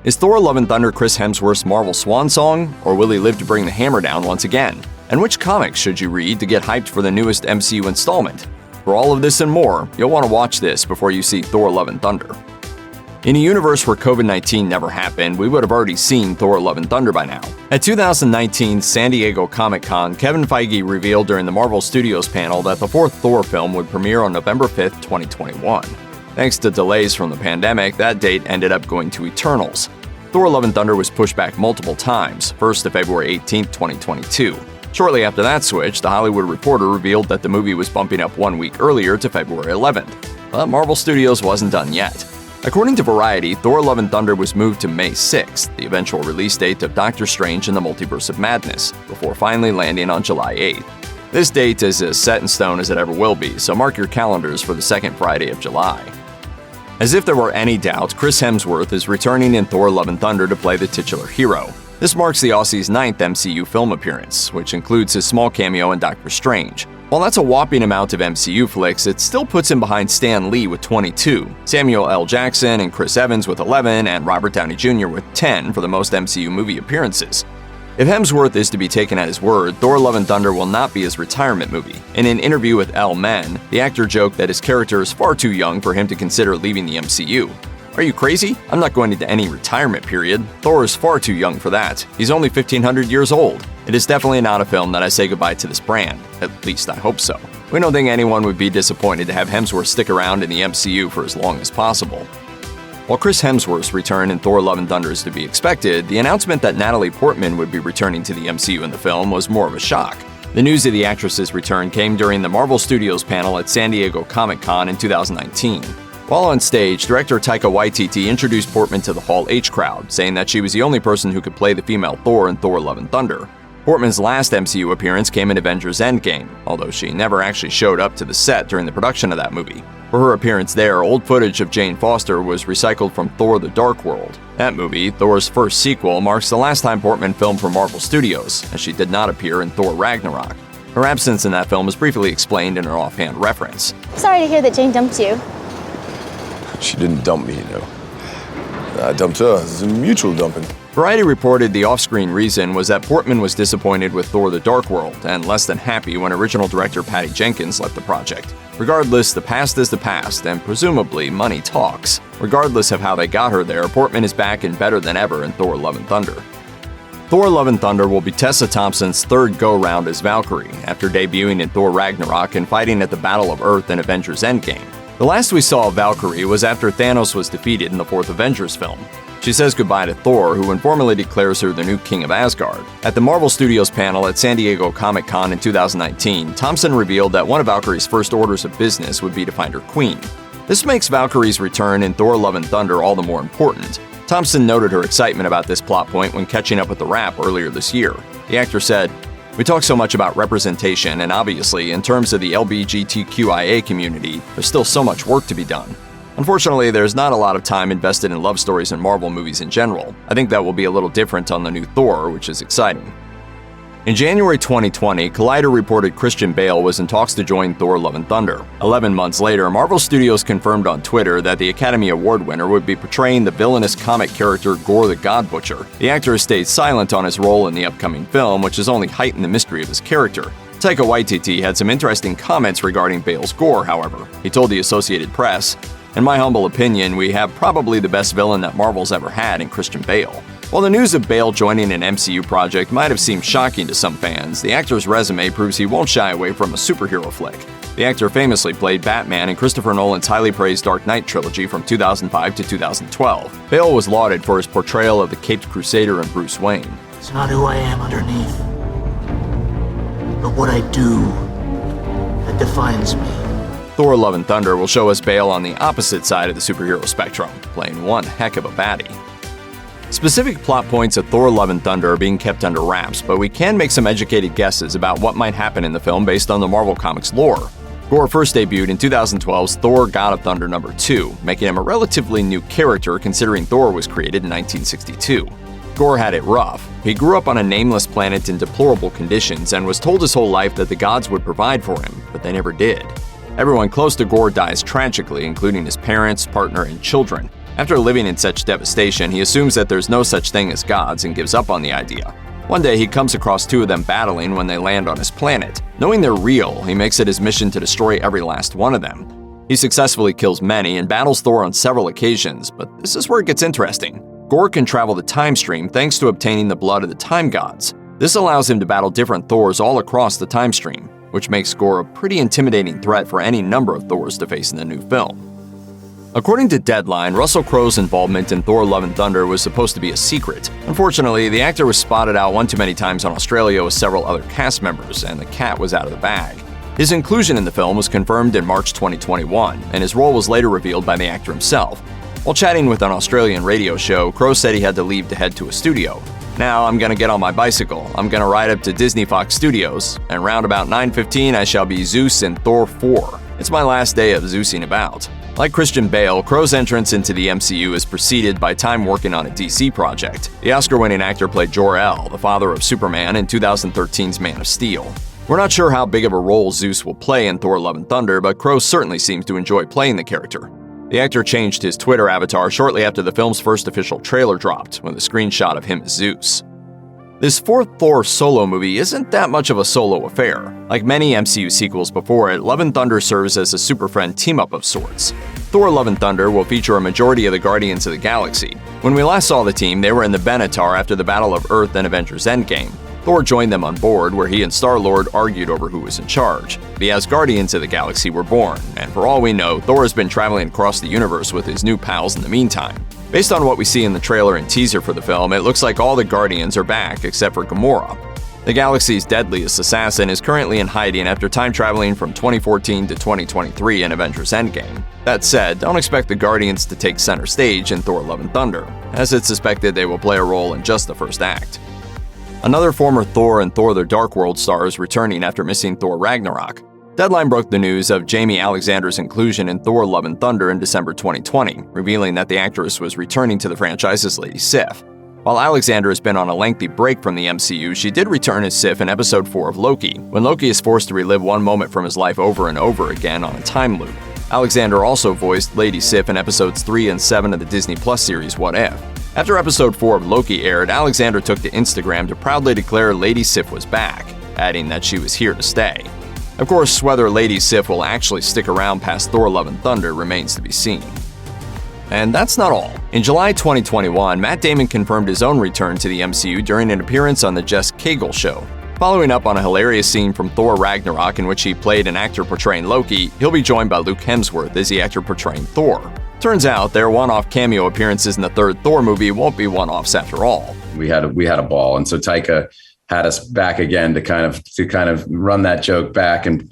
Is Thor: Love and Thunder Chris Hemsworth's Marvel swan song, or will he live to bring the hammer down once again? And which comics should you read to get hyped for the newest MCU installment? For all of this and more, you'll want to watch this before you see Thor: Love and Thunder. In a universe where COVID-19 never happened, we would have already seen Thor: Love and Thunder by now. At 2019's San Diego Comic-Con, Kevin Feige revealed during the Marvel Studios panel that the fourth Thor film would premiere on November 5th, 2021. Thanks to delays from the pandemic, that date ended up going to Eternals. Thor: Love and Thunder was pushed back multiple times, first to February 18, 2022. Shortly after that switch, The Hollywood Reporter revealed that the movie was bumping up 1 week earlier to February 11th. But Marvel Studios wasn't done yet. According to Variety, Thor: Love and Thunder was moved to May 6th, the eventual release date of Doctor Strange in the Multiverse of Madness, before finally landing on July 8th. This date is as set in stone as it ever will be, so mark your calendars for the second Friday of July. As if there were any doubt, Chris Hemsworth is returning in Thor: Love and Thunder to play the titular hero. This marks the Aussie's 9th MCU film appearance, which includes his small cameo in Doctor Strange. While that's a whopping amount of MCU flicks, it still puts him behind Stan Lee with 22, Samuel L. Jackson and Chris Evans with 11, and Robert Downey Jr. with 10 for the most MCU movie appearances. If Hemsworth is to be taken at his word, Thor: Love and Thunder will not be his retirement movie. In an interview with Elle Men, the actor joked that his character is far too young for him to consider leaving the MCU. Are you crazy? I'm not going into any retirement period. Thor is far too young for that. He's only 1,500 years old. It is definitely not a film that I say goodbye to this brand. At least I hope so. We don't think anyone would be disappointed to have Hemsworth stick around in the MCU for as long as possible. While Chris Hemsworth's return in Thor: Love and Thunder is to be expected, the announcement that Natalie Portman would be returning to the MCU in the film was more of a shock. The news of the actress's return came during the Marvel Studios panel at San Diego Comic-Con in 2019. While on stage, director Taika Waititi introduced Portman to the Hall H crowd, saying that she was the only person who could play the female Thor in Thor: Love and Thunder. Portman's last MCU appearance came in Avengers Endgame, although she never actually showed up to the set during the production of that movie. For her appearance there, old footage of Jane Foster was recycled from Thor: The Dark World. That movie, Thor's first sequel, marks the last time Portman filmed for Marvel Studios, as she did not appear in Thor: Ragnarok. Her absence in that film is briefly explained in an offhand reference. Sorry to hear that Jane dumped you. She didn't dump me, I dumped her. It's a mutual dumping. Variety reported the off-screen reason was that Portman was disappointed with Thor: The Dark World and less than happy when original director Patty Jenkins left the project. Regardless, the past is the past, and presumably money talks. Regardless of how they got her there, Portman is back and better than ever in Thor: Love and Thunder. Thor: Love and Thunder will be Tessa Thompson's third go-round as Valkyrie, after debuting in Thor: Ragnarok and fighting at the Battle of Earth in Avengers Endgame. The last we saw of Valkyrie was after Thanos was defeated in the fourth Avengers film. She says goodbye to Thor, who informally declares her the new king of Asgard. At the Marvel Studios panel at San Diego Comic-Con in 2019, Thompson revealed that one of Valkyrie's first orders of business would be to find her queen. This makes Valkyrie's return in Thor: Love and Thunder all the more important. Thompson noted her excitement about this plot point when catching up with The Wrap earlier this year. The actor said, "We talk so much about representation, and obviously, in terms of the LGBTQIA community, there's still so much work to be done. Unfortunately, there's not a lot of time invested in love stories in Marvel movies in general. I think that will be a little different on the new Thor, which is exciting." In January 2020, Collider reported Christian Bale was in talks to join Thor: Love and Thunder. 11 months later, Marvel Studios confirmed on Twitter that the Academy Award winner would be portraying the villainous comic character Gorr the God Butcher. The actor has stayed silent on his role in the upcoming film, which has only heightened the mystery of his character. Taika Waititi had some interesting comments regarding Bale's Gorr, however. He told the Associated Press, "In my humble opinion, we have probably the best villain that Marvel's ever had in Christian Bale." While the news of Bale joining an MCU project might have seemed shocking to some fans, the actor's resume proves he won't shy away from a superhero flick. The actor famously played Batman in Christopher Nolan's highly praised Dark Knight trilogy from 2005 to 2012. Bale was lauded for his portrayal of the Caped Crusader and Bruce Wayne. It's not who I am underneath, but what I do that defines me. Thor: Love and Thunder will show us Bale on the opposite side of the superhero spectrum, playing one heck of a baddie. Specific plot points of Thor: Love and Thunder are being kept under wraps, but we can make some educated guesses about what might happen in the film based on the Marvel Comics lore. Gorr first debuted in 2012's Thor: God of Thunder #2, making him a relatively new character considering Thor was created in 1962. Gorr had it rough. He grew up on a nameless planet in deplorable conditions and was told his whole life that the gods would provide for him, but they never did. Everyone close to Gorr dies tragically, including his parents, partner, and children. After living in such devastation, he assumes that there's no such thing as gods and gives up on the idea. One day, he comes across two of them battling when they land on his planet. Knowing they're real, he makes it his mission to destroy every last one of them. He successfully kills many and battles Thor on several occasions, but this is where it gets interesting. Gorr can travel the time stream thanks to obtaining the blood of the time gods. This allows him to battle different Thors all across the time stream, which makes Gorr a pretty intimidating threat for any number of Thors to face in the new film. According to Deadline, Russell Crowe's involvement in Thor: Love and Thunder was supposed to be a secret. Unfortunately, the actor was spotted out one too many times in Australia with several other cast members, and the cat was out of the bag. His inclusion in the film was confirmed in March 2021, and his role was later revealed by the actor himself. While chatting with an Australian radio show, Crowe said he had to leave to head to a studio. "Now I'm gonna get on my bicycle, I'm gonna ride up to Disney Fox Studios, and round about 9:15 I shall be Zeus in Thor 4. It's my last day of Zeusing about." Like Christian Bale, Crowe's entrance into the MCU is preceded by time working on a DC project. The Oscar-winning actor played Jor-El, the father of Superman, in 2013's Man of Steel. We're not sure how big of a role Zeus will play in Thor: Love and Thunder, but Crowe certainly seems to enjoy playing the character. The actor changed his Twitter avatar shortly after the film's first official trailer dropped, with a screenshot of him as Zeus. This fourth Thor solo movie isn't that much of a solo affair. Like many MCU sequels before it, Love and Thunder serves as a super friend team-up of sorts. Thor: Love and Thunder will feature a majority of the Guardians of the Galaxy. When we last saw the team, they were in the Benatar after the Battle of Earth and Avengers Endgame. Thor joined them on board, where he and Star-Lord argued over who was in charge. The Asgardians of the Galaxy were born, and for all we know, Thor has been traveling across the universe with his new pals in the meantime. Based on what we see in the trailer and teaser for the film, it looks like all the Guardians are back except for Gamora. The galaxy's deadliest assassin is currently in hiding after time traveling from 2014 to 2023 in Avengers Endgame. That said, don't expect the Guardians to take center stage in Thor: Love and Thunder, as it's suspected they will play a role in just the first act. Another former Thor and Thor: The Dark World star is returning after missing Thor: Ragnarok. Deadline broke the news of Jamie Alexander's inclusion in Thor: Love and Thunder in December 2020, revealing that the actress was returning to the franchise as Lady Sif. While Alexander has been on a lengthy break from the MCU, she did return as Sif in Episode 4 of Loki, when Loki is forced to relive one moment from his life over and over again on a time loop. Alexander also voiced Lady Sif in Episodes 3 and 7 of the Disney Plus series What If. After Episode 4 of Loki aired, Alexander took to Instagram to proudly declare Lady Sif was back, adding that she was here to stay. Of course, whether Lady Sif will actually stick around past Thor: Love and Thunder remains to be seen. And that's not all. In July 2021, Matt Damon confirmed his own return to the MCU during an appearance on the Jess Cagle Show. Following up on a hilarious scene from Thor: Ragnarok in which he played an actor portraying Loki, he'll be joined by Luke Hemsworth as the actor portraying Thor. Turns out their one-off cameo appearances in the third Thor movie won't be one-offs after all. We had a ball, and so Taika had us back again to kind of run that joke back and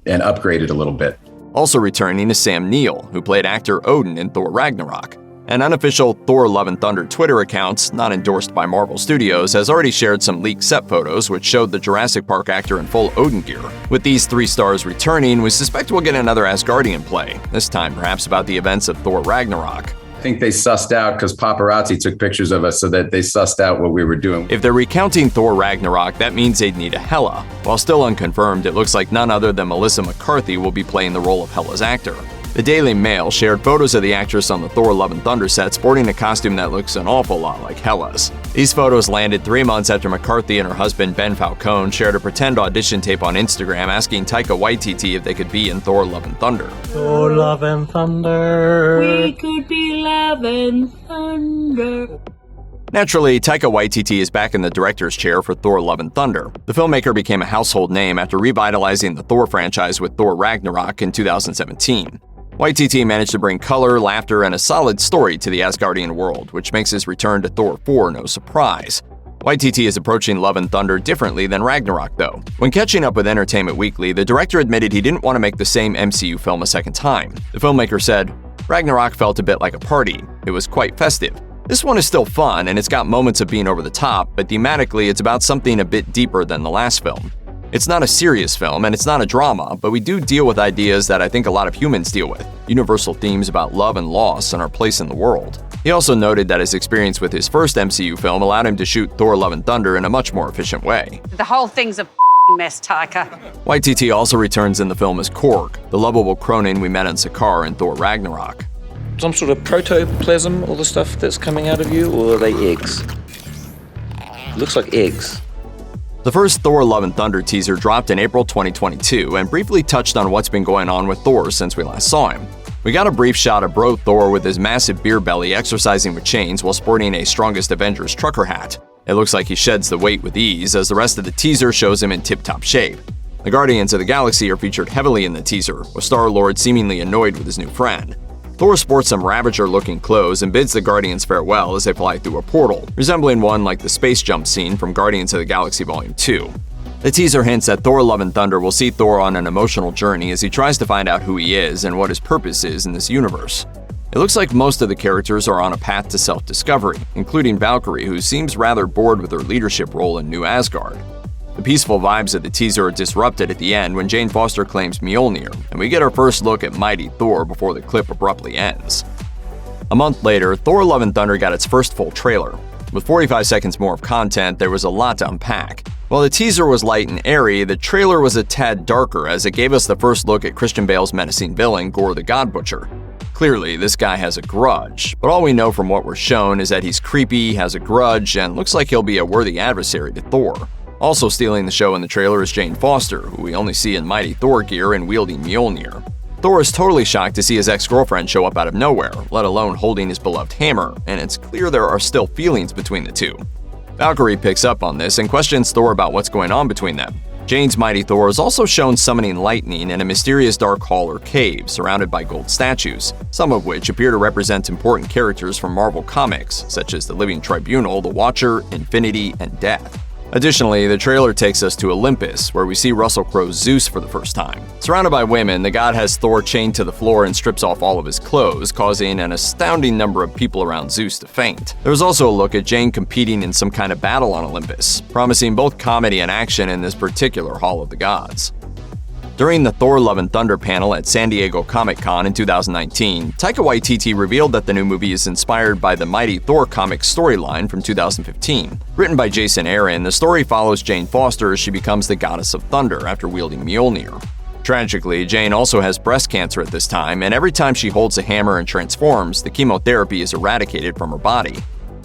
upgrade it a little bit. Also returning is Sam Neill, who played actor Odin in Thor: Ragnarok. An unofficial Thor: Love and Thunder Twitter account, not endorsed by Marvel Studios, has already shared some leaked set photos which showed the Jurassic Park actor in full Odin gear. With these three stars returning, we suspect we'll get another Asgardian play, this time perhaps about the events of Thor: Ragnarok. I think they sussed out, because paparazzi took pictures of us, so that they sussed out what we were doing. If they're recounting Thor: Ragnarok, that means they'd need a Hela. While still unconfirmed, it looks like none other than Melissa McCarthy will be playing the role of Hela's actor. The Daily Mail shared photos of the actress on the Thor: Love and Thunder set sporting a costume that looks an awful lot like Hela's. These photos landed 3 months after McCarthy and her husband Ben Falcone shared a pretend audition tape on Instagram asking Taika Waititi if they could be in Thor: Love and Thunder. Thor: Love and Thunder. We could be love and thunder. Naturally, Taika Waititi is back in the director's chair for Thor: Love and Thunder. The filmmaker became a household name after revitalizing the Thor franchise with Thor: Ragnarok in 2017. Waititi managed to bring color, laughter, and a solid story to the Asgardian world, which makes his return to Thor 4 no surprise. Waititi is approaching Love and Thunder differently than Ragnarok, though. When catching up with Entertainment Weekly, the director admitted he didn't want to make the same MCU film a second time. The filmmaker said, "Ragnarok felt a bit like a party. It was quite festive. This one is still fun, and it's got moments of being over the top, but thematically it's about something a bit deeper than the last film. It's not a serious film, and it's not a drama, but we do deal with ideas that I think a lot of humans deal with, universal themes about love and loss and our place in the world." He also noted that his experience with his first MCU film allowed him to shoot Thor: Love and Thunder in a much more efficient way. The whole thing's a mess, Taika. Waititi also returns in the film as Korg, the lovable Cronin we met on Sakaar in Thor: Ragnarok. some sort of protoplasm, all the stuff that's coming out of you, or are they eggs? Looks like eggs. The first Thor Love and Thunder teaser dropped in April 2022 and briefly touched on what's been going on with Thor since we last saw him. We got a brief shot of Bro Thor with his massive beer belly exercising with chains while sporting a Strongest Avengers trucker hat. It looks like he sheds the weight with ease, as the rest of the teaser shows him in tip-top shape. The Guardians of the Galaxy are featured heavily in the teaser, with Star-Lord seemingly annoyed with his new friend. Thor sports some Ravager-looking clothes and bids the Guardians farewell as they fly through a portal, resembling one like the space jump scene from Guardians of the Galaxy Volume 2. The teaser hints that Thor Love and Thunder will see Thor on an emotional journey as he tries to find out who he is and what his purpose is in this universe. It looks like most of the characters are on a path to self-discovery, including Valkyrie, who seems rather bored with her leadership role in New Asgard. The peaceful vibes of the teaser are disrupted at the end when Jane Foster claims Mjolnir, and we get our first look at Mighty Thor before the clip abruptly ends. A month later, Thor Love and Thunder got its first full trailer. With 45 seconds more of content, there was a lot to unpack. While the teaser was light and airy, the trailer was a tad darker as it gave us the first look at Christian Bale's menacing villain, Gorr the God Butcher. Clearly, this guy has a grudge, but all we know from what we're shown is that he's creepy, has a grudge, and looks like he'll be a worthy adversary to Thor. Also stealing the show in the trailer is Jane Foster, who we only see in Mighty Thor gear and wielding Mjolnir. Thor is totally shocked to see his ex-girlfriend show up out of nowhere, let alone holding his beloved hammer, and it's clear there are still feelings between the two. Valkyrie picks up on this and questions Thor about what's going on between them. Jane's Mighty Thor is also shown summoning lightning in a mysterious dark hall or cave surrounded by gold statues, some of which appear to represent important characters from Marvel Comics, such as the Living Tribunal, the Watcher, Infinity, and Death. Additionally, the trailer takes us to Olympus, where we see Russell Crowe's Zeus for the first time. Surrounded by women, the god has Thor chained to the floor and strips off all of his clothes, causing an astounding number of people around Zeus to faint. There was also a look at Jane competing in some kind of battle on Olympus, promising both comedy and action in this particular Hall of the Gods. During the Thor Love and Thunder panel at San Diego Comic-Con in 2019, Taika Waititi revealed that the new movie is inspired by the Mighty Thor comic storyline from 2015. Written by Jason Aaron, the story follows Jane Foster as she becomes the Goddess of Thunder after wielding Mjolnir. Tragically, Jane also has breast cancer at this time, and every time she holds a hammer and transforms, the chemotherapy is eradicated from her body.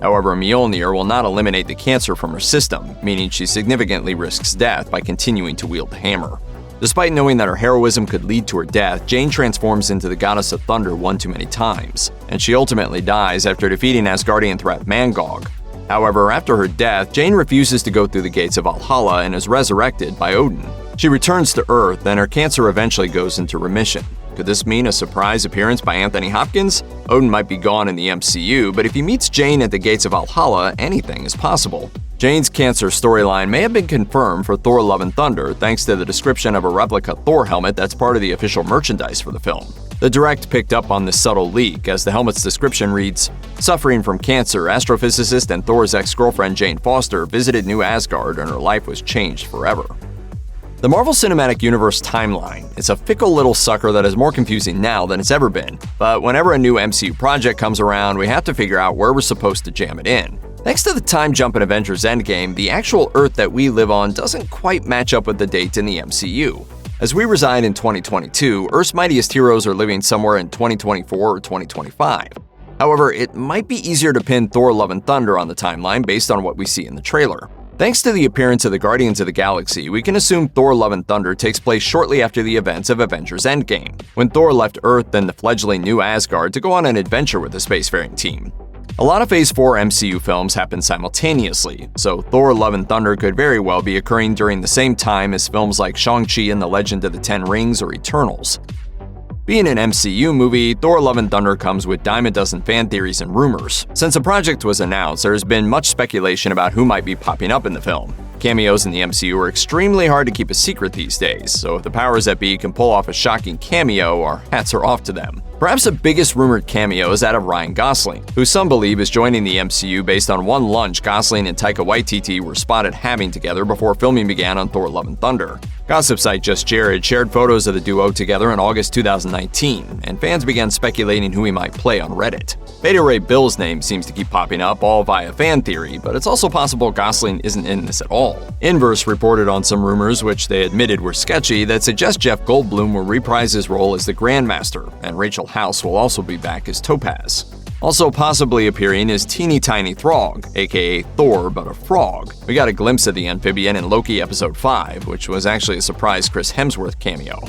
However, Mjolnir will not eliminate the cancer from her system, meaning she significantly risks death by continuing to wield the hammer. Despite knowing that her heroism could lead to her death, Jane transforms into the Goddess of Thunder one too many times, and she ultimately dies after defeating Asgardian threat Mangog. However, after her death, Jane refuses to go through the gates of Valhalla and is resurrected by Odin. She returns to Earth, and her cancer eventually goes into remission. Could this mean a surprise appearance by Anthony Hopkins? Odin might be gone in the MCU, but if he meets Jane at the gates of Valhalla, anything is possible. Jane's cancer storyline may have been confirmed for Thor Love and Thunder thanks to the description of a replica Thor helmet that's part of the official merchandise for the film. The Direct picked up on this subtle leak as the helmet's description reads, "Suffering from cancer, astrophysicist and Thor's ex-girlfriend Jane Foster visited New Asgard and her life was changed forever." The Marvel Cinematic Universe timeline is a fickle little sucker that is more confusing now than it's ever been, but whenever a new MCU project comes around, we have to figure out where we're supposed to jam it in. Thanks to the time jump in Avengers Endgame, the actual Earth that we live on doesn't quite match up with the dates in the MCU. As we reside in 2022, Earth's mightiest heroes are living somewhere in 2024 or 2025. However, it might be easier to pin Thor Love and Thunder on the timeline based on what we see in the trailer. Thanks to the appearance of the Guardians of the Galaxy, we can assume Thor Love and Thunder takes place shortly after the events of Avengers Endgame, when Thor left Earth and the fledgling New Asgard to go on an adventure with the spacefaring team. A lot of Phase 4 MCU films happen simultaneously, so Thor Love and Thunder could very well be occurring during the same time as films like Shang-Chi and the Legend of the Ten Rings or Eternals. Being an MCU movie, Thor Love and Thunder comes with dime a dozen fan theories and rumors. Since the project was announced, there has been much speculation about who might be popping up in the film. Cameos in the MCU are extremely hard to keep a secret these days, so if the powers that be can pull off a shocking cameo, our hats are off to them. Perhaps the biggest rumored cameo is that of Ryan Gosling, who some believe is joining the MCU based on one lunch Gosling and Taika Waititi were spotted having together before filming began on Thor Love and Thunder. Gossip site Just Jared shared photos of the duo together in August 2019, and fans began speculating who he might play on Reddit. Beta Ray Bill's name seems to keep popping up, all via fan theory, but it's also possible Gosling isn't in this at all. Inverse reported on some rumors, which they admitted were sketchy, that suggest Jeff Goldblum will reprise his role as the Grandmaster, and Rachel House will also be back as Topaz. Also possibly appearing is Teeny Tiny Throg, aka Thor but a frog. We got a glimpse of the amphibian in Loki episode 5, which was actually a surprise Chris Hemsworth cameo.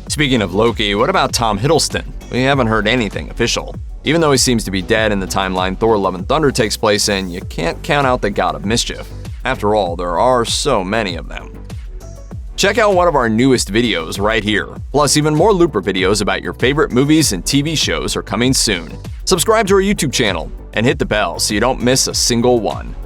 Speaking of Loki, what about Tom Hiddleston? We haven't heard anything official. Even though he seems to be dead in the timeline Thor Love and Thunder takes place in, you can't count out the God of Mischief. After all, there are so many of them. Check out one of our newest videos right here. Plus, even more Looper videos about your favorite movies and TV shows are coming soon. Subscribe to our YouTube channel and hit the bell so you don't miss a single one.